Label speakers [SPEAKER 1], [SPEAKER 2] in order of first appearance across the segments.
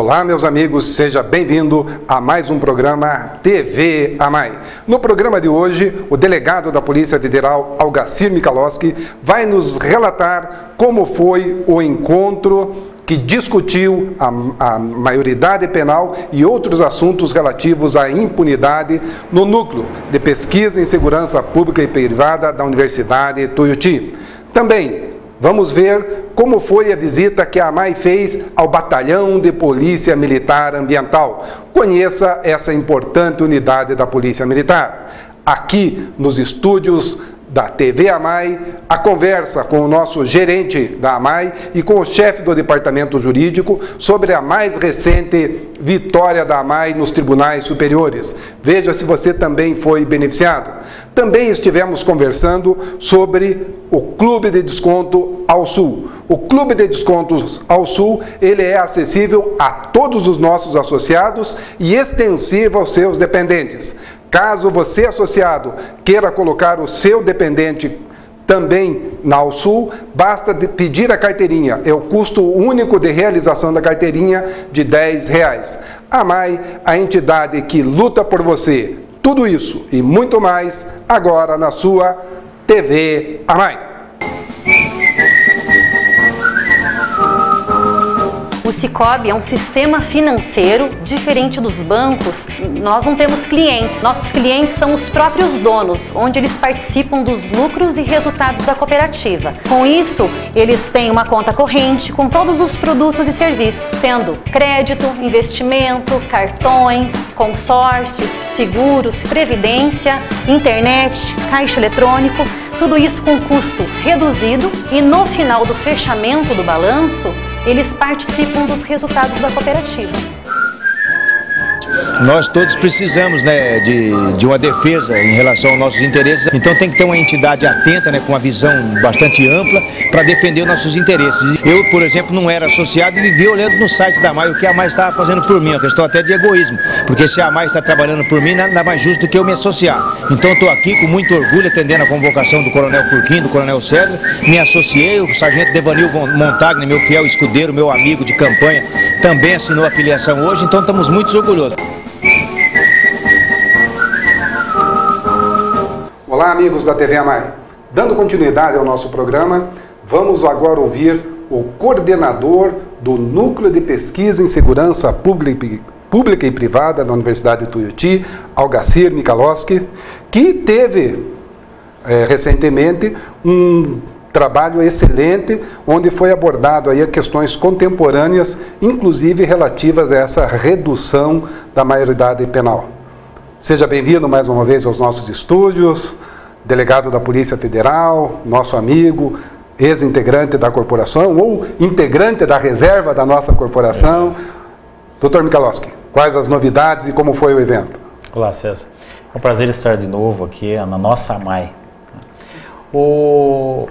[SPEAKER 1] Olá, meus amigos, seja bem-vindo a mais um programa TV AMAI. No programa de hoje, o delegado da Polícia Federal, Algacir Michalowski, vai nos relatar como foi o encontro que discutiu a maioridade penal e outros assuntos relativos à impunidade no Núcleo de Pesquisa em Segurança Pública e Privada da Universidade Tuiuti. Também vamos ver como foi a visita que a AMAI fez ao Batalhão de Polícia Militar Ambiental. Conheça essa importante unidade da Polícia Militar. Aqui nos estúdios da TV AMAI, a conversa com o nosso gerente da AMAI e com o chefe do departamento jurídico sobre a mais recente vitória da AMAI nos tribunais superiores. Veja se você também foi beneficiado. Também estivemos conversando sobre o Clube de Desconto ao Sul. O Clube de Descontos ao Sul, ele é acessível a todos os nossos associados e extensivo aos seus dependentes. Caso você, associado, queira colocar o seu dependente também na AuSul, basta pedir a carteirinha. É o custo único de realização da carteirinha de R$10. AMAI, a entidade que luta por você. Tudo isso e muito mais agora na sua TV AMAI.
[SPEAKER 2] O Cicobi é um sistema financeiro diferente dos bancos. Nós não temos clientes, nossos clientes são os próprios donos, onde eles participam dos lucros e resultados da cooperativa. Com isso, eles têm uma conta corrente com todos os produtos e serviços, sendo crédito, investimento, cartões, consórcios, seguros, previdência, internet, caixa eletrônico, tudo isso com custo reduzido e no final do fechamento do balanço, eles participam dos resultados da cooperativa.
[SPEAKER 3] Nós todos precisamos, né, de uma defesa em relação aos nossos interesses, então tem que ter uma entidade atenta, né, com uma visão bastante ampla para defender os nossos interesses. Eu, por exemplo, não era associado e vivia olhando no site da AMAI o que a AMAI estava fazendo por mim, uma questão até de egoísmo, porque se a AMAI está trabalhando por mim, nada mais justo do que eu me associar. Então estou aqui com muito orgulho atendendo a convocação do Coronel Furquim, do Coronel César, me associei, o Sargento Devanil Montagna, meu fiel escudeiro, meu amigo de campanha, também assinou a filiação hoje, então estamos muito orgulhosos.
[SPEAKER 1] Olá, amigos da TV AMAI. Dando continuidade ao nosso programa, vamos agora ouvir o coordenador do Núcleo de Pesquisa em Segurança Pública e Privada da Universidade Tuiuti, Algacir Michalowski, que teve recentemente um trabalho excelente, onde foi abordado aí questões contemporâneas, inclusive relativas a essa redução da maioridade penal. Seja bem-vindo mais uma vez aos nossos estúdios, delegado da Polícia Federal, nosso amigo, ex-integrante da corporação ou integrante da reserva da nossa corporação. Dr. Michalowski, quais as novidades e como foi o evento?
[SPEAKER 4] Olá, César. É um prazer estar de novo aqui na nossa AMAI. O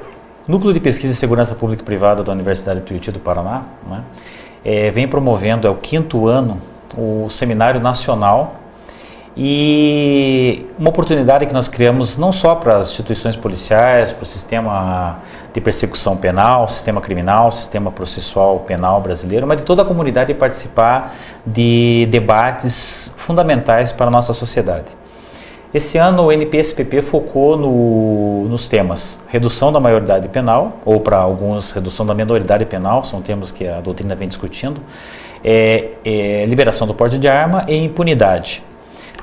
[SPEAKER 4] Núcleo de Pesquisa em Segurança Pública e Privada da Universidade Tuiuti do Paraná, né, vem promovendo, é o 5º ano, o Seminário Nacional e uma oportunidade que nós criamos não só para as instituições policiais, para o sistema de persecução penal, sistema criminal, sistema processual penal brasileiro, mas de toda a comunidade participar de debates fundamentais para a nossa sociedade. Esse ano o NPSPP focou nos temas redução da maioridade penal, ou para alguns redução da minoridade penal, são termos que a doutrina vem discutindo, liberação do porte de arma e impunidade.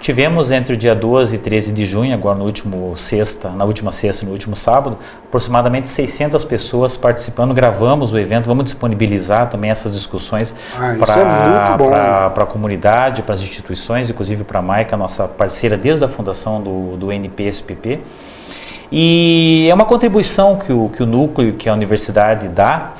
[SPEAKER 4] Tivemos entre o dia 12 e 13 de junho, agora na última sexta e no último sábado, aproximadamente 600 pessoas participando, gravamos o evento, vamos disponibilizar também essas discussões para a comunidade, para as instituições, inclusive para a AMAI, que é a nossa parceira desde a fundação do NPSPP. E é uma contribuição que o núcleo, que a universidade dá,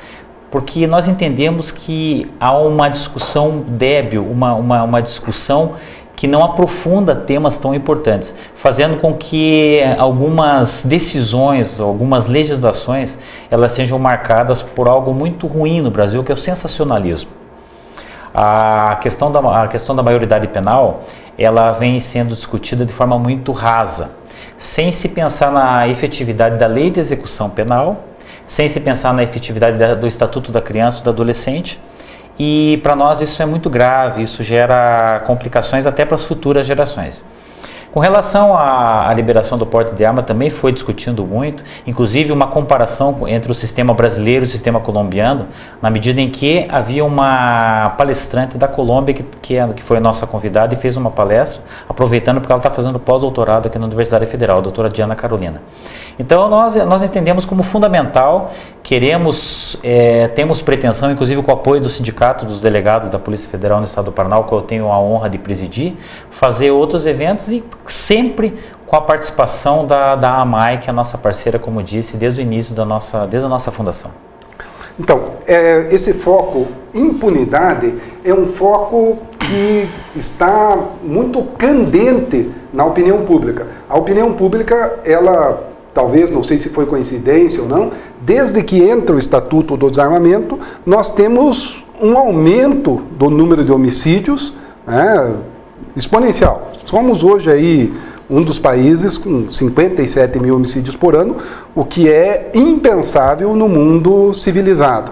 [SPEAKER 4] porque nós entendemos que há uma discussão débil, uma discussão que não aprofunda temas tão importantes, fazendo com que algumas decisões, algumas legislações, elas sejam marcadas por algo muito ruim no Brasil, que é o sensacionalismo. A questão da maioridade penal, ela vem sendo discutida de forma muito rasa, sem se pensar na efetividade da lei de execução penal, sem se pensar na efetividade do Estatuto da Criança e do Adolescente, e para nós isso é muito grave, isso gera complicações até para as futuras gerações. Com relação à liberação do porte de arma, também foi discutindo muito, inclusive uma comparação entre o sistema brasileiro e o sistema colombiano, na medida em que havia uma palestrante da Colômbia, que foi nossa convidada e fez uma palestra, aproveitando porque ela está fazendo pós-doutorado aqui na Universidade Federal, a doutora Diana Carolina. Então nós entendemos como fundamental, temos pretensão, inclusive com o apoio do Sindicato dos Delegados da Polícia Federal no Estado do Paraná, que eu tenho a honra de presidir, fazer outros eventos e sempre com a participação da AMAI, que é a nossa parceira, como disse, desde o início desde a nossa fundação.
[SPEAKER 1] Então, esse foco impunidade é um foco que está muito candente na opinião pública. A opinião pública, ela, talvez, não sei se foi coincidência ou não, desde que entra o Estatuto do Desarmamento, nós temos um aumento do número de homicídios, exponencial. Somos hoje aí um dos países com 57 mil homicídios por ano, o que é impensável no mundo civilizado.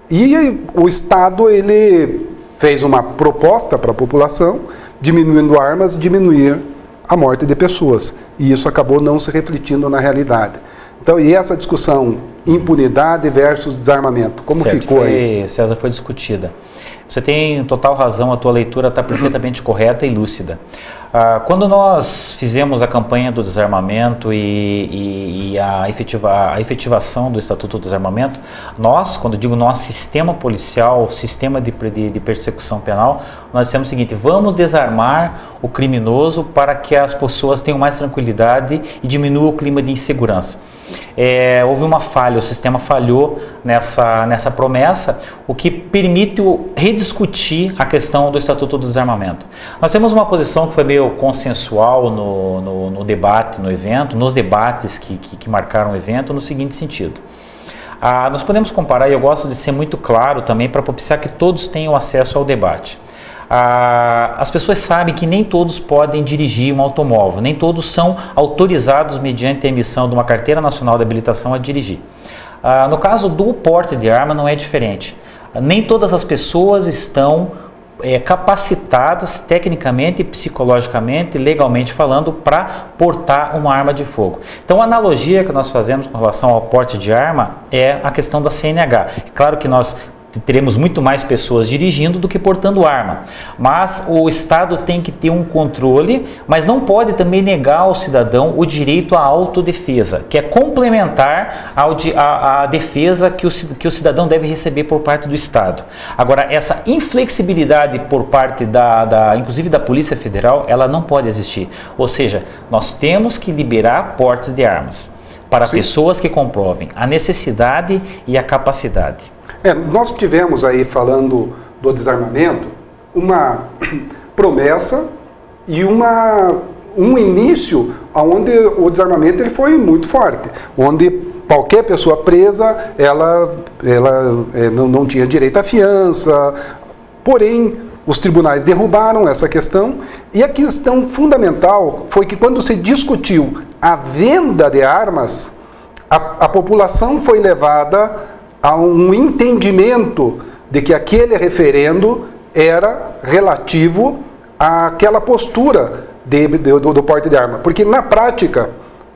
[SPEAKER 1] E o Estado, ele fez uma proposta para a população, diminuindo armas, diminuir a morte de pessoas. E isso acabou não se refletindo na realidade. Então, e essa discussão impunidade versus desarmamento, como
[SPEAKER 4] certo,
[SPEAKER 1] ficou aí?
[SPEAKER 4] César, foi discutida. Você tem total razão, a tua leitura está perfeitamente correta e lúcida. Quando nós fizemos a campanha do desarmamento e a efetivação do Estatuto do Desarmamento, nós, quando digo nós, sistema policial, sistema de persecução penal, nós dissemos o seguinte: vamos desarmar o criminoso para que as pessoas tenham mais tranquilidade e diminua o clima de insegurança. Houve uma falha, o sistema falhou nessa promessa, o que permite rediscutir a questão do Estatuto do Desarmamento. Nós temos uma posição que foi meio consensual no debate, no evento, nos debates que marcaram o evento, no seguinte sentido. Nós podemos comparar, e eu gosto de ser muito claro também, para propiciar que todos tenham acesso ao debate. As pessoas sabem que nem todos podem dirigir um automóvel, nem todos são autorizados mediante a emissão de uma carteira nacional de habilitação a dirigir. No caso do porte de arma não é diferente. Nem todas as pessoas estão capacitadas tecnicamente, psicologicamente, legalmente falando, para portar uma arma de fogo. Então a analogia que nós fazemos com relação ao porte de arma é a questão da CNH. É claro que nós teremos muito mais pessoas dirigindo do que portando arma, mas o Estado tem que ter um controle, mas não pode também negar ao cidadão o direito à autodefesa, que é complementar à defesa que o cidadão deve receber por parte do Estado. Agora, essa inflexibilidade por parte inclusive da Polícia Federal, ela não pode existir. Ou seja, nós temos que liberar portes de armas para pessoas que comprovem a necessidade e a capacidade.
[SPEAKER 1] Nós tivemos aí, falando do desarmamento, uma promessa e um início onde o desarmamento ele foi muito forte, onde qualquer pessoa presa, ela não tinha direito à fiança, porém os tribunais derrubaram essa questão, e a questão fundamental foi que quando se discutiu a venda de armas, a população foi levada a um entendimento de que aquele referendo era relativo àquela postura do porte de arma. Porque na prática,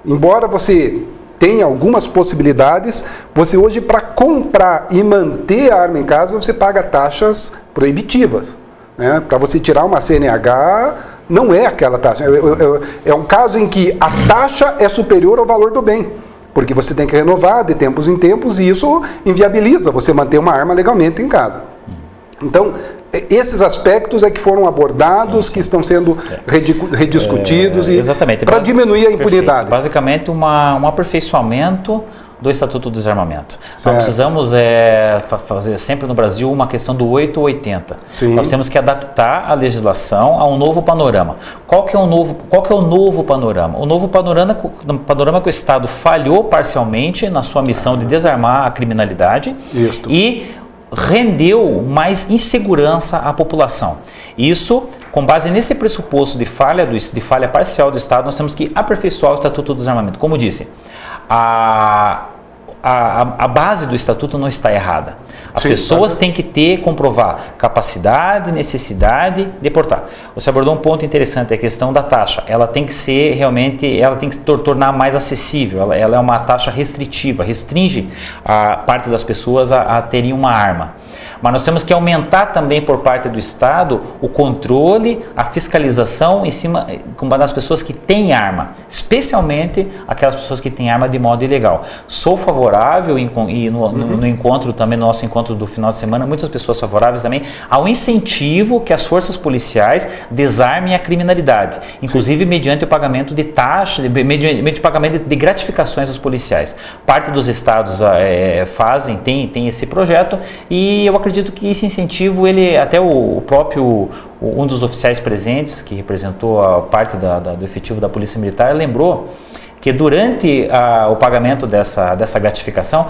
[SPEAKER 1] embora você tenha algumas possibilidades, você hoje, para comprar e manter a arma em casa, você paga taxas proibitivas. Para você tirar uma CNH, não é aquela taxa. É um caso em que a taxa é superior ao valor do bem. Porque você tem que renovar de tempos em tempos e isso inviabiliza você manter uma arma legalmente em casa. Então, esses aspectos é que foram abordados, que estão sendo rediscutidos para diminuir a impunidade.
[SPEAKER 4] Perfeito. Basicamente, um aperfeiçoamento do Estatuto do Desarmamento. Nós precisamos fazer sempre no Brasil uma questão do 8 ou 80. Sim. Nós temos que adaptar a legislação a um novo panorama. Qual que é o novo panorama? O novo panorama que o Estado falhou parcialmente na sua missão de desarmar a criminalidade e rendeu mais insegurança à população. Isso, com base nesse pressuposto de falha parcial do Estado, nós temos que aperfeiçoar o Estatuto do Desarmamento. Como disse, a a base do Estatuto não está errada. As
[SPEAKER 1] Sim,
[SPEAKER 4] pessoas têm que comprovar capacidade, necessidade de portar. Você abordou um ponto interessante, a questão da taxa. Ela tem que ser realmente, ela tem que se tornar mais acessível. Ela é uma taxa restritiva, restringe a parte das pessoas a terem uma arma. Mas nós temos que aumentar também por parte do Estado o controle, a fiscalização em cima das pessoas que têm arma, especialmente aquelas pessoas que têm arma de modo ilegal. Sou favorável, e no encontro também, no nosso encontro do final de semana, muitas pessoas favoráveis também ao incentivo que as forças policiais desarmem a criminalidade, inclusive mediante o pagamento de taxa, mediante o pagamento de gratificações aos policiais. Parte dos estados tem esse projeto, e eu acredito que esse incentivo, até o próprio, um dos oficiais presentes, que representou a parte do efetivo da Polícia Militar, lembrou que durante o pagamento dessa gratificação,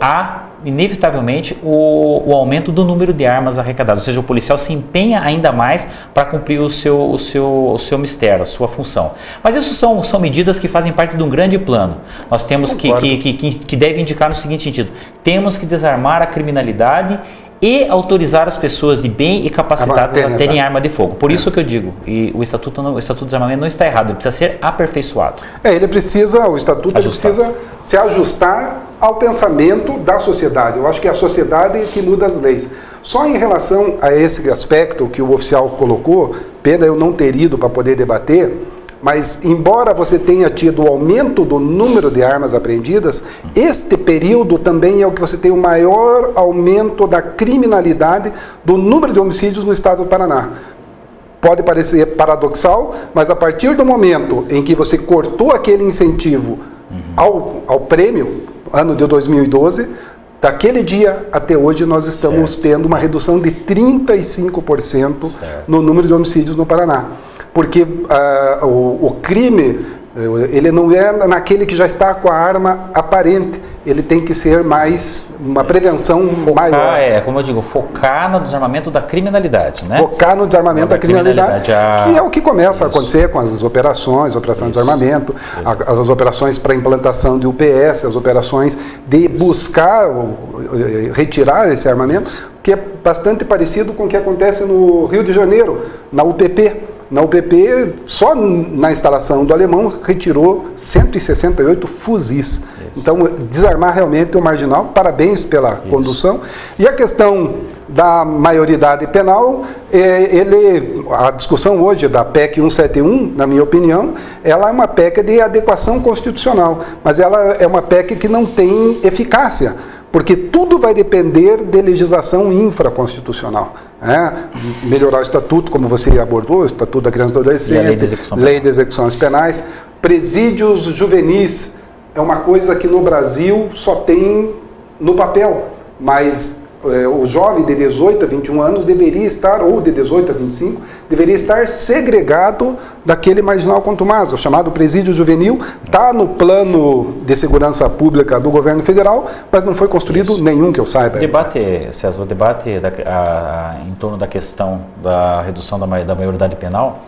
[SPEAKER 4] há inevitavelmente o aumento do número de armas arrecadadas, ou seja, o policial se empenha ainda mais para cumprir o seu mistério, a sua função. Mas isso são medidas que fazem parte de um grande plano. Nós temos que deve indicar no seguinte sentido: temos que desarmar a criminalidade e autorizar as pessoas de bem e capacitadas a terem arma de fogo. Por isso que eu digo, o Estatuto do Desarmamento não está errado, ele precisa ser aperfeiçoado.
[SPEAKER 1] O Estatuto precisa se ajustar ao pensamento da sociedade. Eu acho que é a sociedade que muda as leis. Só em relação a esse aspecto que o oficial colocou, pena eu não ter ido para poder debater, mas embora você tenha tido o aumento do número de armas apreendidas, este período também é o que você tem o maior aumento da criminalidade, do número de homicídios no estado do Paraná. Pode parecer paradoxal, mas a partir do momento em que você cortou aquele incentivo ao prêmio, ano de 2012, daquele dia até hoje nós estamos tendo uma redução de 35% no número de homicídios no Paraná. Porque o crime, ele não é naquele que já está com a arma aparente, ele tem que ser uma prevenção maior.
[SPEAKER 4] Como eu digo, focar no desarmamento da criminalidade, né?
[SPEAKER 1] Focar no desarmamento da criminalidade, que é o que começa a acontecer com as operações de desarmamento, as operações para implantação de UPS, as operações de buscar retirar esse armamento, que é bastante parecido com o que acontece no Rio de Janeiro, na UPP. Na UPP, só na instalação do Alemão, retirou 168 fuzis. Então, desarmar realmente o marginal. Parabéns pela condução. E a questão da maioridade penal, a discussão hoje da PEC 171, na minha opinião, ela é uma PEC de adequação constitucional, mas ela é uma PEC que não tem eficácia, porque tudo vai depender de legislação infraconstitucional. Melhorar o estatuto, como você abordou, o estatuto da criança e do adolescente, lei de execuções penais, presídios juvenis, é uma coisa que no Brasil só tem no papel, mas o jovem de 18 a 21 anos deveria estar, ou de 18 a 25, deveria estar segregado daquele marginal contumaz, o chamado presídio juvenil, está no plano de segurança pública do governo federal, mas não foi construído nenhum que eu saiba.
[SPEAKER 4] César, o debate em torno da questão da redução da maioridade penal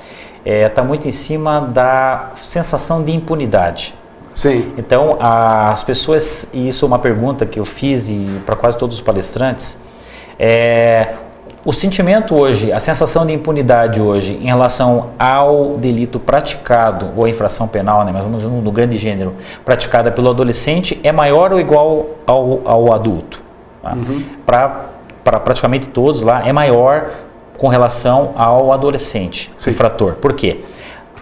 [SPEAKER 4] está muito em cima da sensação de impunidade.
[SPEAKER 1] Sim.
[SPEAKER 4] Então, as pessoas, e isso é uma pergunta que eu fiz para quase todos os palestrantes, o sentimento hoje, a sensação de impunidade hoje em relação ao delito praticado, ou a infração penal, mas vamos no grande gênero, praticada pelo adolescente, é maior ou igual ao adulto. Tá? Para praticamente todos lá, é maior com relação ao adolescente, infrator. Por quê?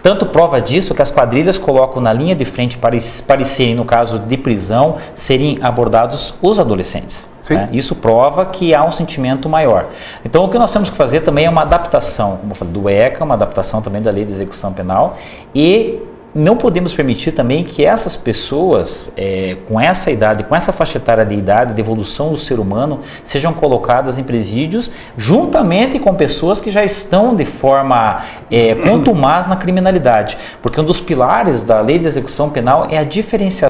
[SPEAKER 4] Tanto prova disso que as quadrilhas colocam na linha de frente para serem, no caso de prisão, serem abordados os adolescentes. Né? Isso prova que há um sentimento maior. Então o que nós temos que fazer também é uma adaptação, como eu falei, do ECA, uma adaptação também da Lei de Execução Penal, e não podemos permitir também que essas pessoas, com essa idade, com essa faixa etária de idade, de evolução do ser humano, sejam colocadas em presídios juntamente com pessoas que já estão de forma contumaz na criminalidade. Porque um dos pilares da Lei de Execução Penal é a diferenciação